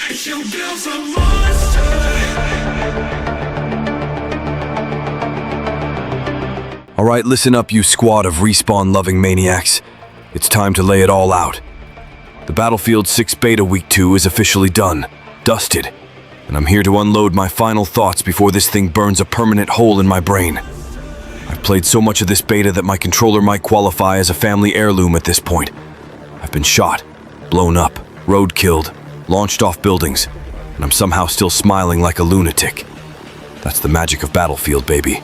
You built a monster. Alright, listen up, you squad of respawn-loving maniacs. It's time to lay it all out. The Battlefield 6 Beta Week 2 is officially done, dusted, and I'm here to unload my final thoughts before this thing burns a permanent hole in my brain. I've played so much of this beta that my controller might qualify as a family heirloom at this point. I've been shot, blown up, road-killed, launched off buildings, and I'm somehow still smiling like a lunatic. That's the magic of Battlefield, baby.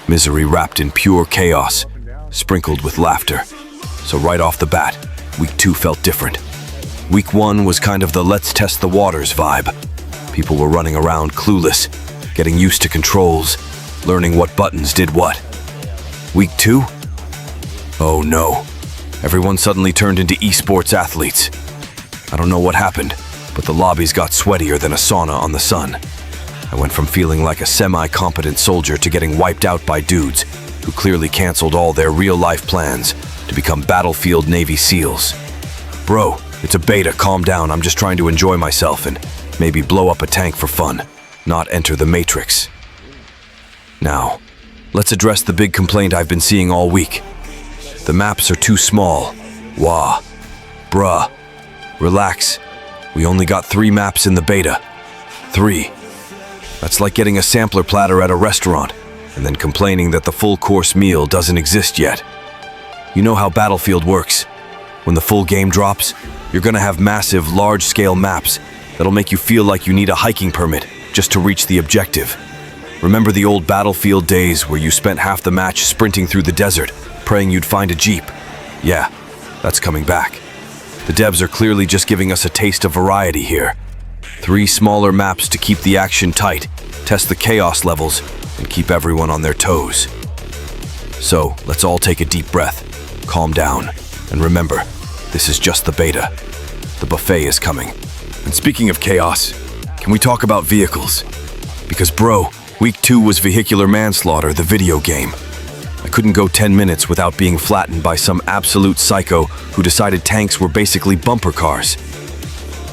Misery wrapped in pure chaos, sprinkled with laughter. So right off the bat, Week 2 felt different. Week 1 was kind of the let's test the waters vibe. People were running around clueless, getting used to controls, learning what buttons did what. Week 2? Oh no. Everyone suddenly turned into esports athletes. I don't know what happened, but the lobbies got sweatier than a sauna on the sun. I went from feeling like a semi-competent soldier to getting wiped out by dudes who clearly canceled all their real-life plans to become Battlefield Navy SEALs. Bro, it's a beta, calm down, I'm just trying to enjoy myself and maybe blow up a tank for fun, not enter the Matrix. Now, let's address the big complaint I've been seeing all week. The maps are too small. Wah. Bruh. Relax. We only got 3 maps in the beta. 3. That's like getting a sampler platter at a restaurant and then complaining that the full-course meal doesn't exist yet. You know how Battlefield works. When the full game drops, you're gonna have massive, large-scale maps that'll make you feel like you need a hiking permit just to reach the objective. Remember the old Battlefield days where you spent half the match sprinting through the desert, praying you'd find a Jeep? Yeah, that's coming back. The devs are clearly just giving us a taste of variety here. 3 smaller maps to keep the action tight, test the chaos levels, and keep everyone on their toes. So, let's all take a deep breath, calm down, and remember, this is just the beta. The buffet is coming. And speaking of chaos, can we talk about vehicles? Because bro, Week 2 was Vehicular Manslaughter, the video game. I couldn't go 10 minutes without being flattened by some absolute psycho who decided tanks were basically bumper cars.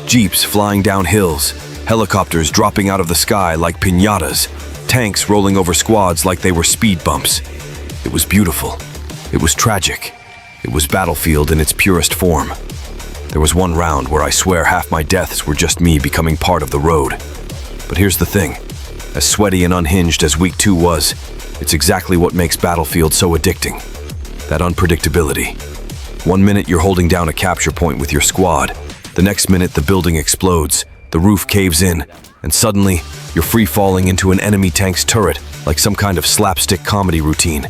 Jeeps flying down hills, helicopters dropping out of the sky like piñatas, tanks rolling over squads like they were speed bumps. It was beautiful. It was tragic. It was Battlefield in its purest form. There was one round where I swear half my deaths were just me becoming part of the road. But here's the thing. As sweaty and unhinged as Week 2 was, it's exactly what makes Battlefield so addicting. That unpredictability. One minute you're holding down a capture point with your squad. The next minute the building explodes, the roof caves in, and suddenly you're free-falling into an enemy tank's turret like some kind of slapstick comedy routine.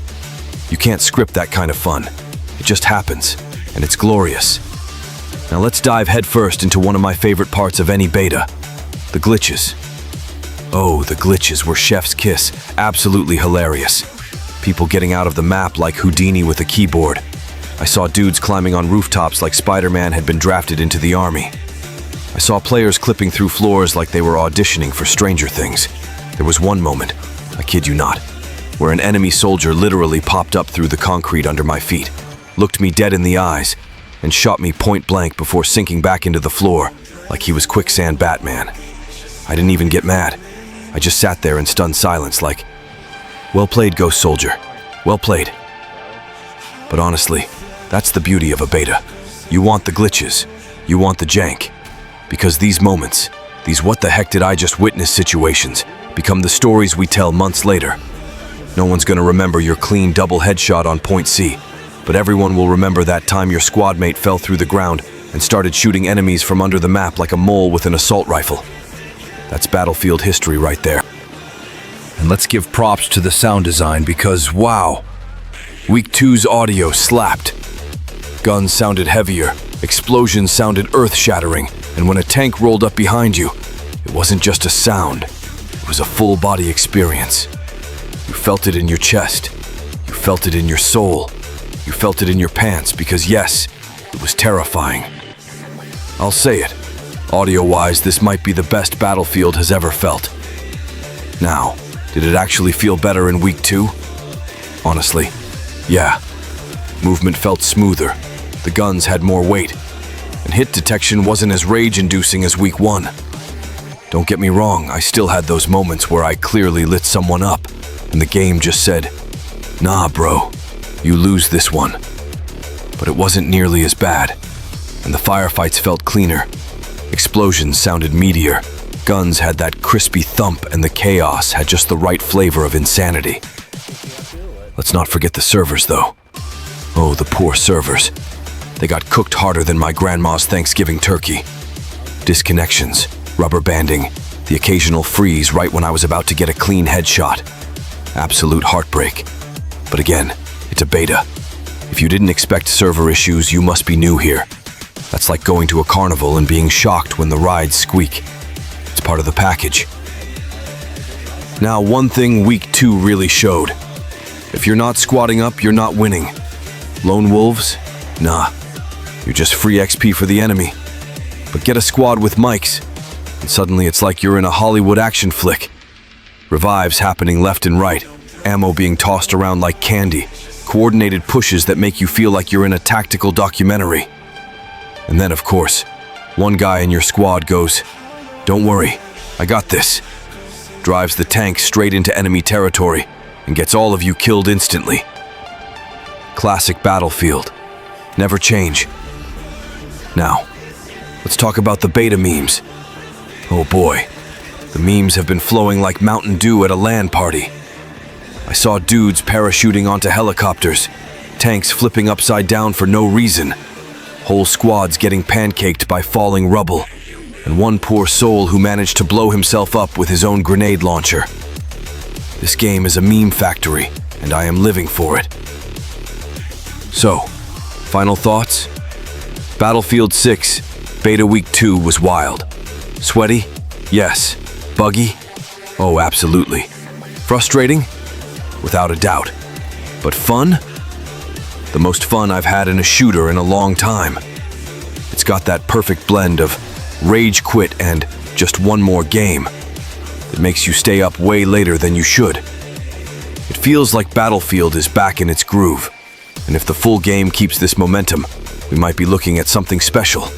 You can't script that kind of fun. It just happens, and it's glorious. Now let's dive headfirst into one of my favorite parts of any beta, the glitches. Oh, the glitches were chef's kiss, absolutely hilarious. People getting out of the map like Houdini with a keyboard. I saw dudes climbing on rooftops like Spider-Man had been drafted into the army. I saw players clipping through floors like they were auditioning for Stranger Things. There was one moment, I kid you not, where an enemy soldier literally popped up through the concrete under my feet, looked me dead in the eyes, and shot me point blank before sinking back into the floor like he was Quicksand Batman. I didn't even get mad. I just sat there in stunned silence like, well played, Ghost Soldier. Well played. But honestly, that's the beauty of a beta. You want the glitches. You want the jank. Because these moments, these what the heck did I just witness situations, become the stories we tell months later. No one's gonna remember your clean double headshot on point C, but everyone will remember that time your squad mate fell through the ground and started shooting enemies from under the map like a mole with an assault rifle. That's Battlefield history right there. And let's give props to the sound design because, wow, Week 2's audio slapped. Guns sounded heavier, explosions sounded earth-shattering, and when a tank rolled up behind you, it wasn't just a sound, it was a full-body experience. You felt it in your chest, you felt it in your soul, you felt it in your pants because yes, it was terrifying. I'll say it. Audio-wise, this might be the best Battlefield has ever felt. Now, did it actually feel better in Week 2? Honestly, yeah. Movement felt smoother, the guns had more weight, and hit detection wasn't as rage-inducing as Week 1. Don't get me wrong, I still had those moments where I clearly lit someone up, and the game just said, "Nah, bro, you lose this one." But it wasn't nearly as bad, and the firefights felt cleaner. Explosions sounded meatier, guns had that crispy thump, and the chaos had just the right flavor of insanity. Let's not forget the servers, though. Oh, the poor servers. They got cooked harder than my grandma's Thanksgiving turkey. Disconnections, rubber banding, the occasional freeze right when I was about to get a clean headshot. Absolute heartbreak. But again, it's a beta. If you didn't expect server issues, you must be new here. That's like going to a carnival and being shocked when the rides squeak. It's part of the package. Now, one thing Week 2 really showed. If you're not squatting up, you're not winning. Lone wolves? Nah. You're just free XP for the enemy. But get a squad with mics, and suddenly it's like you're in a Hollywood action flick. Revives happening left and right, ammo being tossed around like candy, coordinated pushes that make you feel like you're in a tactical documentary. And then, of course, one guy in your squad goes, "Don't worry, I got this." Drives the tank straight into enemy territory and gets all of you killed instantly. Classic Battlefield. Never change. Now, let's talk about the beta memes. Oh boy, the memes have been flowing like Mountain Dew at a LAN party. I saw dudes parachuting onto helicopters, tanks flipping upside down for no reason, whole squads getting pancaked by falling rubble, and one poor soul who managed to blow himself up with his own grenade launcher. This game is a meme factory, and I am living for it. So, final thoughts? Battlefield 6, Beta Week 2 was wild. Sweaty? Yes. Buggy? Oh, absolutely. Frustrating? Without a doubt. But fun? The most fun I've had in a shooter in a long time. It's got that perfect blend of rage quit and just one more game. It makes you stay up way later than you should. It feels like Battlefield is back in its groove, and if the full game keeps this momentum, we might be looking at something special.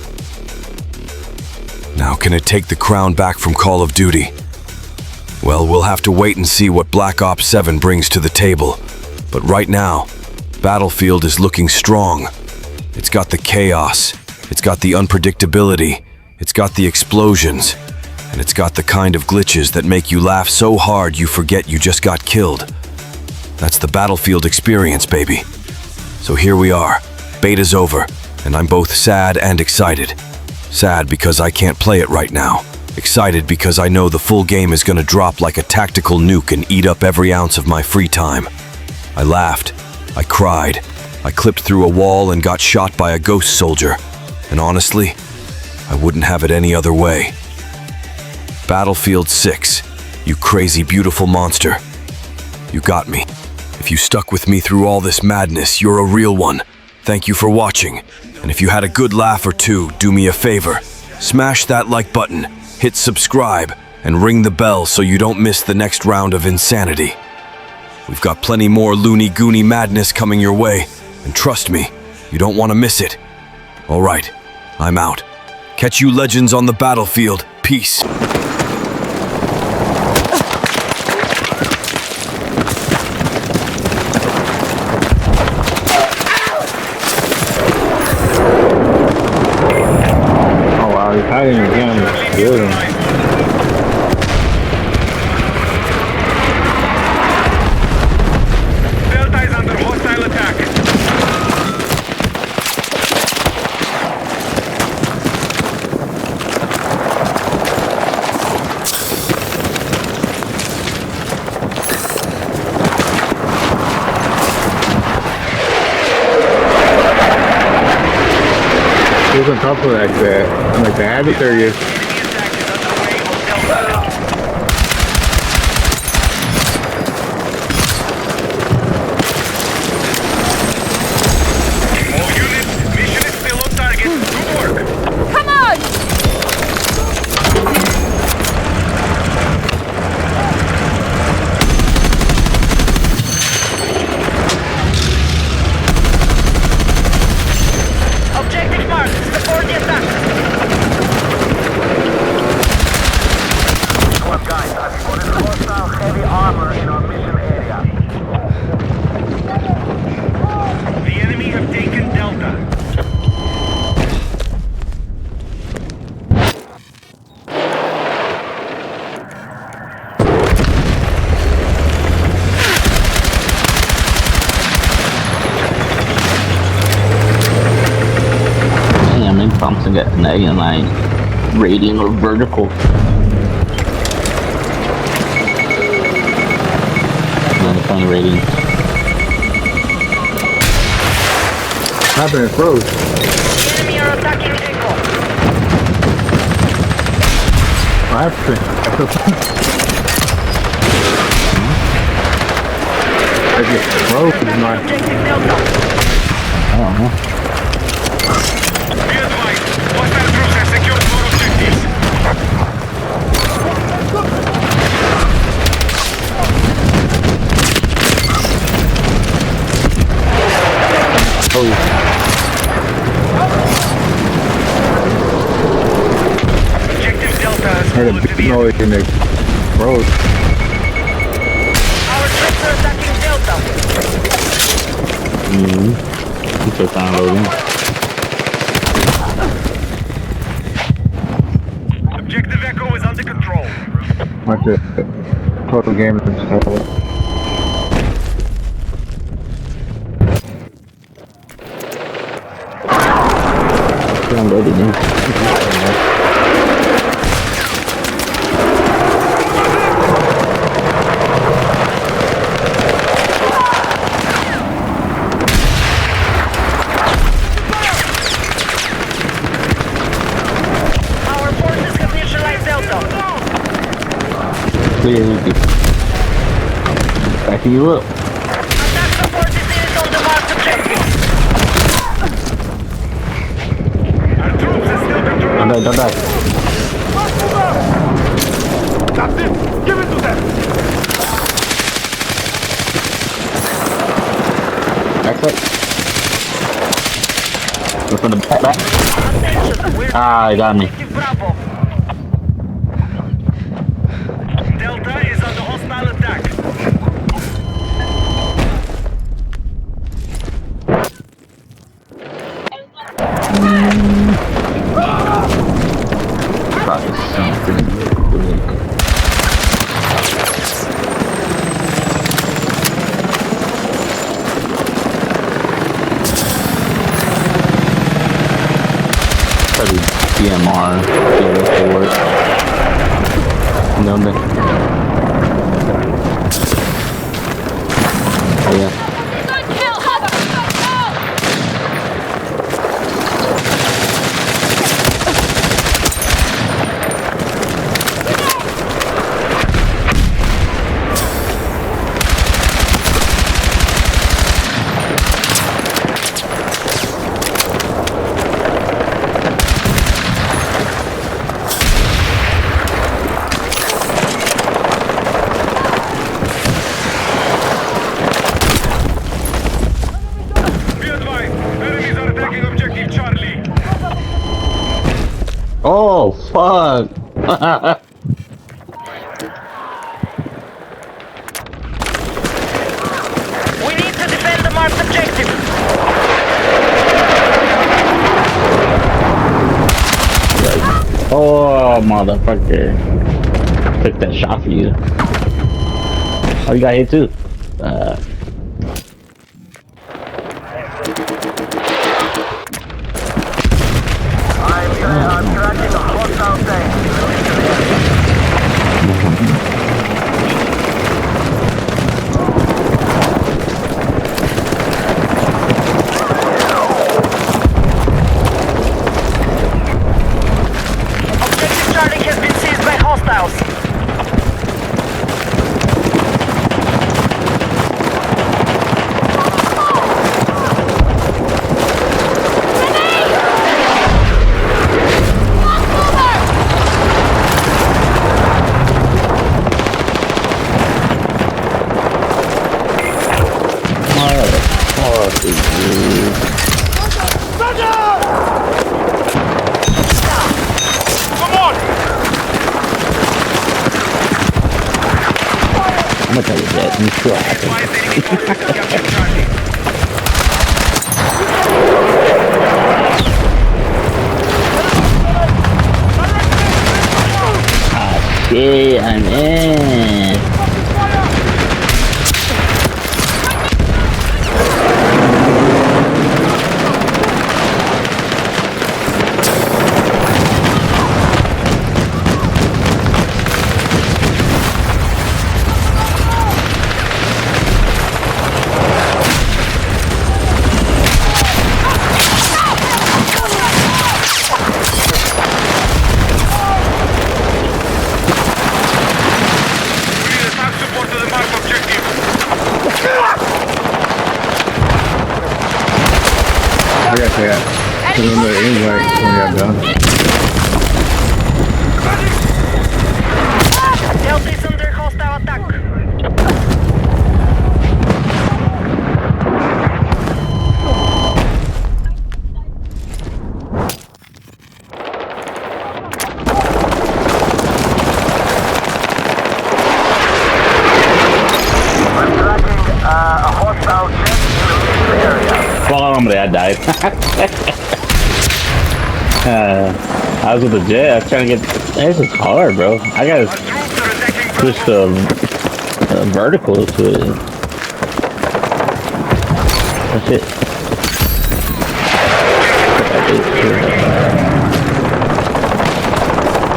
Now, can it take the crown back from Call of Duty? Well, we'll have to wait and see what Black Ops 7 brings to the table. But right now, Battlefield is looking strong. It's got the chaos, it's got the unpredictability, it's got the explosions, and it's got the kind of glitches that make you laugh so hard you forget you just got killed. That's the Battlefield experience, baby. So here we are, beta's over, and I'm both sad and excited. Sad because I can't play it right now. Excited because I know the full game is gonna drop like a tactical nuke and eat up every ounce of my free time. I laughed, I cried, I clipped through a wall and got shot by a ghost soldier. And honestly, I wouldn't have it any other way. Battlefield 6, you crazy beautiful monster. You got me. If you stuck with me through all this madness, you're a real one. Thank you for watching. And if you had a good laugh or two, do me a favor. Smash that like button, hit subscribe, and ring the bell so you don't miss the next round of insanity. We've got plenty more Looney Gooney madness coming your way, and trust me, you don't want to miss it. All right, I'm out. Catch you legends on the battlefield. Peace. He's hiding again. Get him. Delta is under hostile attack. Who's on top of that? Like the adversary is. All units, mission is still on target. Good work. Come on! Objective marked. Support the attack. heavy armor in our mission area. The enemy have taken Delta. Damn, maybe Thompson got an A9 rating or vertical. Funny rating. What happened? It froze. The enemy are attacking Echo. What happened? I just froze my. Objective Delta. I don't know. Be advised, hostile troops have secured more objectives. Oh, Objective Delta has Heard fallen a to big the enemy. noise and it froze. Our troops are attacking Delta. I'm still downloading. Objective Echo is under control. Went to total game install. Downloading. Our forces have neutralized Delta. Clear. Backing you up. Attack support is on the marked objective. Our troops are still controlling. Don't die. That's it! Give it to them! Back up. Go from the back. Attention, we're Ah, he got me. objective Bravo. Delta is under hostile attack. Probably something quick. Probably DMR, forward. No, man. Oh, yeah. Be advised, enemies are attacking objective Charlie. Oh, fuck. We need to defend the marked objective. Oh, motherfucker. Took that shot for you. Oh, you got hit too. I'm tracking a hostile tank. Objective Charlie has been seized by hostiles. I'm gonna tell you that. I'm sure I Advise can. enemy forces to capture Charlie. Yeah, I'm in. We need attack support to the marked objective. I got that. Remember the invite when we got done. Health is under hostile attack. I'm tracking a hostile jet in the area. Well, hombre, I died. I was with the jet. I was trying to get. This is hard, bro. I Our gotta troops are attacking switch Bravo. the vertical to it. That's it.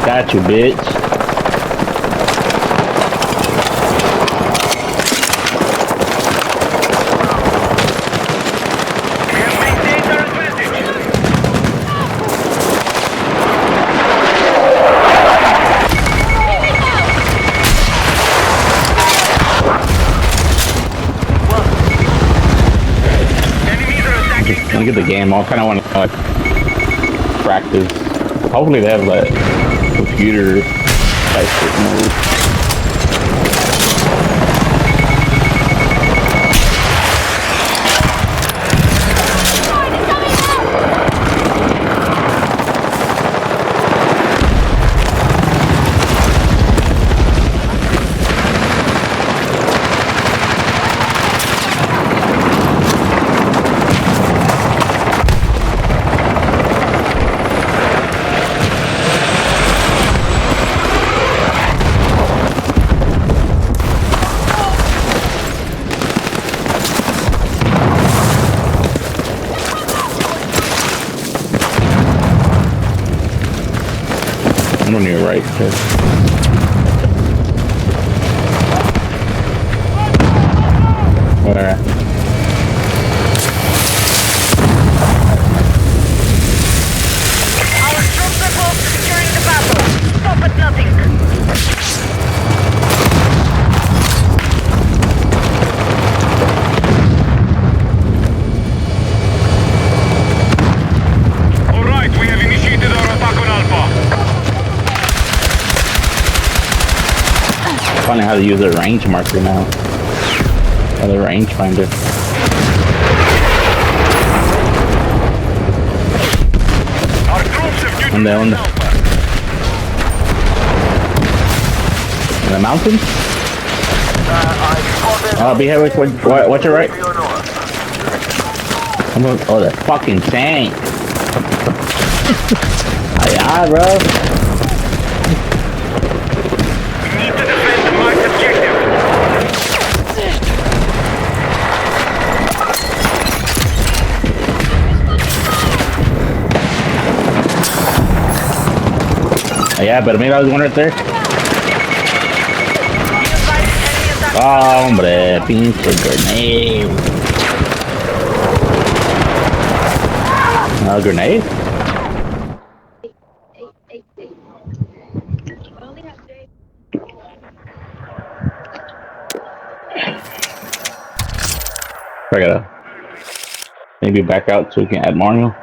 Got you, bitch. We have maintained our advantage. Enemies are attacking. Let me get the game. I kind of want to practice. Hopefully they have like computer type shit mode. I'm on your right. Too. Where? Our troops are close to securing the battle. Stop at nothing. All right, we have initiated our attack on Alpha. Funny how to use a range marker now. Or the range finder. Our troops have And then neutralized Alpha. in the mountains? I spotted Oh, be here. Watch your right. your north. I'm going, oh, that fucking tank. Yeah, bro. We need to defend the marked objective. Yeah, but maybe I was one right there. Be advised, enemy attack. Oh, hombre, pinche grenade. Grenade? I gotta maybe back out so we can add Mario.